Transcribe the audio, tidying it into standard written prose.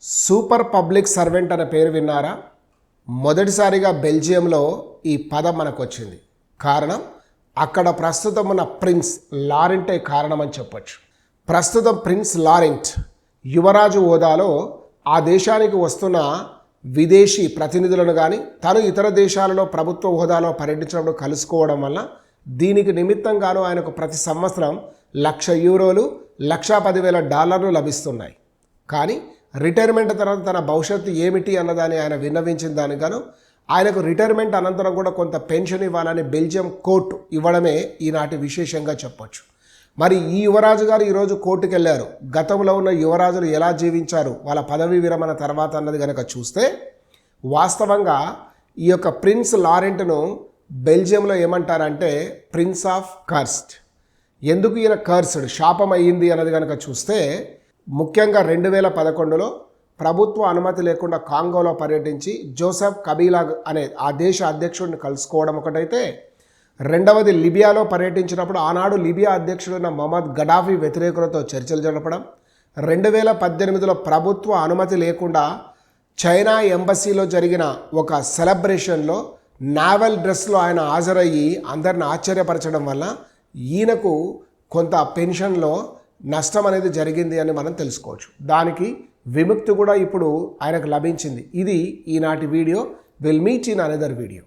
Super public servant అనే పేరు విన్నారా? మొదటిసారిగా బెల్జియంలో ఈ పదం మనకు వచ్చింది. కారణం అక్కడ ప్రస్తుతం ఉన్న ప్రిన్స్ లారెంటే కారణమని చెప్పొచ్చు. ప్రస్తుతం ప్రిన్స్ లారెంట్ యువరాజు హోదాలో ఆ దేశానికి వస్తున్న విదేశీ ప్రతినిధులను కానీ తను ఇతర దేశాలలో ప్రభుత్వ హోదాలో పర్యటించినప్పుడు కలుసుకోవడం వల్ల దీనికి నిమిత్తంగాను ఆయనకు ప్రతి సంవత్సరం €1,00,000 $1,10,000 లభిస్తున్నాయి. కానీ రిటైర్మెంట్ తర్వాత తన భవిష్యత్తు ఏమిటి అన్నదాన్ని ఆయన విన్నవించిన దానిగాను ఆయనకు రిటైర్మెంట్ అనంతరం కూడా కొంత పెన్షన్ ఇవ్వాలని బెల్జియం కోర్టు ఇవ్వడమే ఈనాటి విశేషంగా చెప్పొచ్చు. మరి ఈ యువరాజు గారు ఈరోజు కోర్టుకు వెళ్ళారు. గతంలో ఉన్న యువరాజులు ఎలా జీవించారు వాళ్ళ పదవీ విరమణ తర్వాత అన్నది కనుక చూస్తే వాస్తవంగా ఈ యొక్క ప్రిన్స్ లారెంట్ను బెల్జియంలో ఏమంటారంటే ప్రిన్స్ ఆఫ్ కర్స్డ్. ఎందుకు ఈయన కర్స్డ్ శాపం అయ్యింది అన్నది కనుక చూస్తే ముఖ్యంగా 2011లో ప్రభుత్వ అనుమతి లేకుండా కాంగోలో పర్యటించి జోసెఫ్ కబీలా అనే ఆ దేశ అధ్యక్షుడిని కలుసుకోవడం ఒకటైతే, రెండవది లిబియాలో పర్యటించినప్పుడు ఆనాడు లిబియా అధ్యక్షుడైన మొహమ్మద్ గడాఫీ వ్యతిరేకులతో చర్చలు జరపడం, 2018లో ప్రభుత్వ అనుమతి లేకుండా చైనా ఎంబసీలో జరిగిన ఒక సెలబ్రేషన్లో నావల్ డ్రెస్లో ఆయన హాజరయ్యి అందరిని ఆశ్చర్యపరచడం వల్ల ఈయనకు కొంత పెన్షన్లో నష్టం అనేది జరిగింది అని మనం తెలుసుకోవచ్చు. దానికి విముక్తి కూడా ఇప్పుడు ఆయనకు లభించింది. ఇది ఈనాటి video. Will meet in another video.